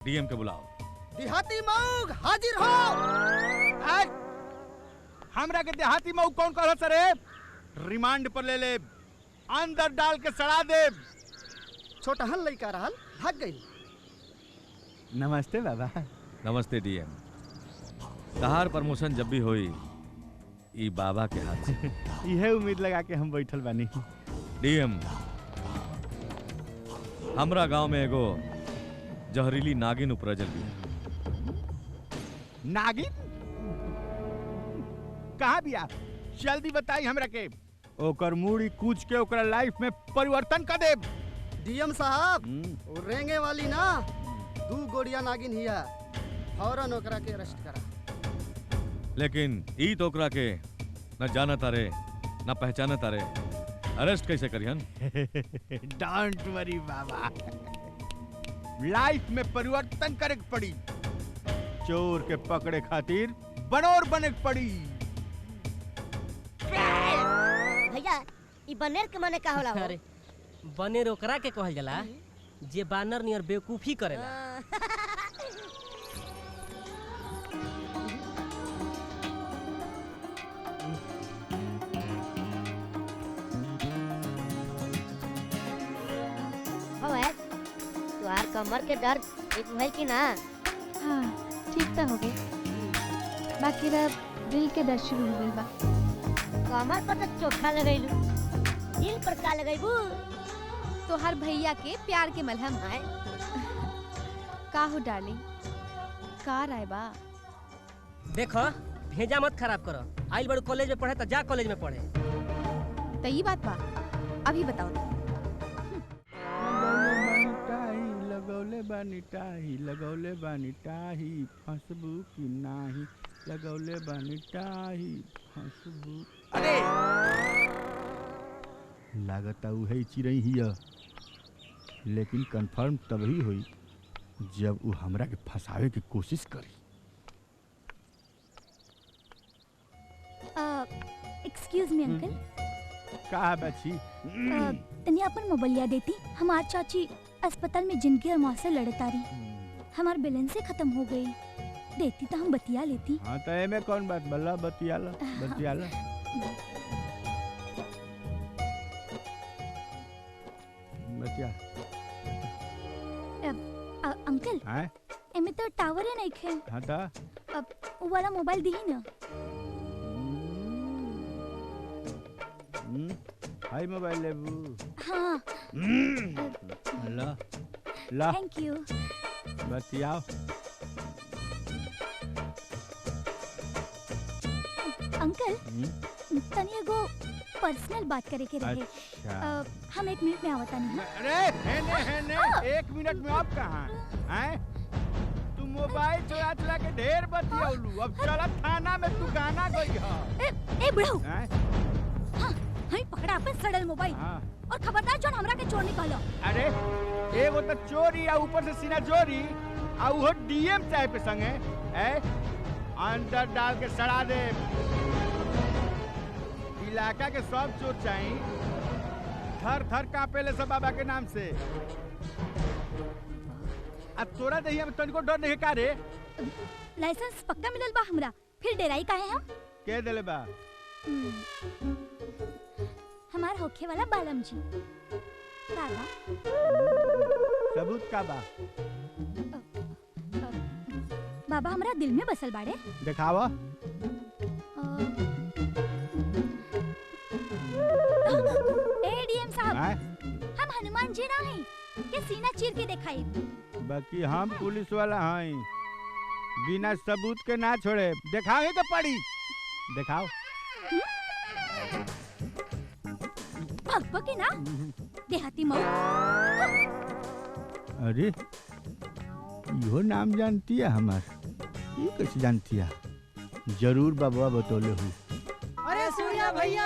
DM के बुलाओ। देहाती मऊग हाजिर हो। हमरा के देहाती मऊग कौन कहल सरे? रिमांड पर ले ले, अंदर डाल के सड़ा दे। छोटहन लइका रहल, भाग गई। नमस्ते बाबा। नमस्ते डीएम। तहार प्रमोशन जब भी होई ई बाबा के हाथ से। यह उम्मीद लगा के हम बैठल बानी। डीएम, हमरा गांव में एगो जहरीली नागिन उपरजल बिया। नागिन? कहाँ बिया? जल्दी बताई हमरा के। ओकर मूड़ी कूच के ओकरा लाइफ में परिवर्तन कर दे। डीएम साहब, वो रेंगे वाली ना 2 गोड़िया नागिन हिया, फौरन ओकरा के अरेस्ट करा। लेकिन ई तो ओकरा के न जानत तारे न पहचानत तारे, अरेस्ट कैसे करिहन? डोंट वरी बाबा, लाइफ में परिवर्तन करे पड़ी। चोर के पकड़े खातिर बनोर बने पड़ी। भैया ई बनेर के माने का होला हो? अरे बनेर ओकरा के कहल जाला जे बानर नियर बेवकूफी करेला। तुहार कमर के दर्द ठीक भइल कि ना? हाँ ठीक तो हो गए, बाकी अब दिल के दर्द शुरू हो गई बा। कमर पर तो चोखा लगैलू, दिल पर का लगैबू? तो हर भैया के प्यार के मलहम है। का हो डार्लिंग, का राय बा? देखो भेजा मत खराब करो। आइल बड़ू कॉलेज में पढ़े तो जा कॉलेज में पढ़े। तो ये बात बा, अभी बताओ। लगौले बानी टाही, लगौले बानी टाही, फंसबू की नाही, लगौले बानी टाही, फंसबू। अरे लागता उहे चिरई हिया, लेकिन कंफर्म तभी हुई जब वो हमरा के फंसावे की कोशिश करी। Excuse me uncle. का बच्ची? तनी अपन मोबाइलिया देती, हमार चाची अस्पताल में जिंदगी और मौत से लड़ता रही, हमार बैलेंस से खत्म हो गई, देती तो हम बतिया लेती। हाँ तो एमे कौन बात, बल्ला बतियाला बतियाला। बतिया। अंकल एमे तो टावर है नहीं खे। हाँ तो अब वो वाला मोबाइल दी ना। हाय मोबाइल लेबू? हाँ। ला ला थैंक यू। बतियाओ। अंकल तनी एगो पर्सनल बात करे के रहे। अच्छा। हम 1 मिनट में आवता नहीं। अरे हेने 1 मिनट में आप कहाँ हैं? तू मोबाइल चुरा के ढेर बतियालू, अब चला थाना में तू गाना गई है। ए बुढ़ऊ, हाँ हई पकड़ा अपन सड़ल मोबाइल। और खबरदार जोन हमरा के चोर निकालो। अरे एगो तो चोरी आ ऊपर से सीना चोरी आ वो डीएम साहब के संगे अंदर डाल के सड़ा दे। इलाका के सब चोर चाहिए, थर थर कांपे ले सब बाबा के नाम से। अब तोरा दही में तनिको डर नहीं का रे? लाइसेंस पक्का मिलल बा हमरा, फिर डेराई काहे हम? के देले बा? हमार होखे वाला बालम जी। बाबा सबूत का बा? बाबा हमरा दिल में बसल बाड़े। दिखावा। डीएम साहब, हम हनुमान जी ना हैं के सीना चीर के दिखाई। बाकी हम पुलिस वाला हैं, बिना सबूत के ना छोड़े। दिखावे के पड़ी, दिखाओ। भगभगी ना देहाती मऊ। अरे यो नाम जानती है हमार? ये कैसे जानती है? जरूर बाबा बतौले हूँ।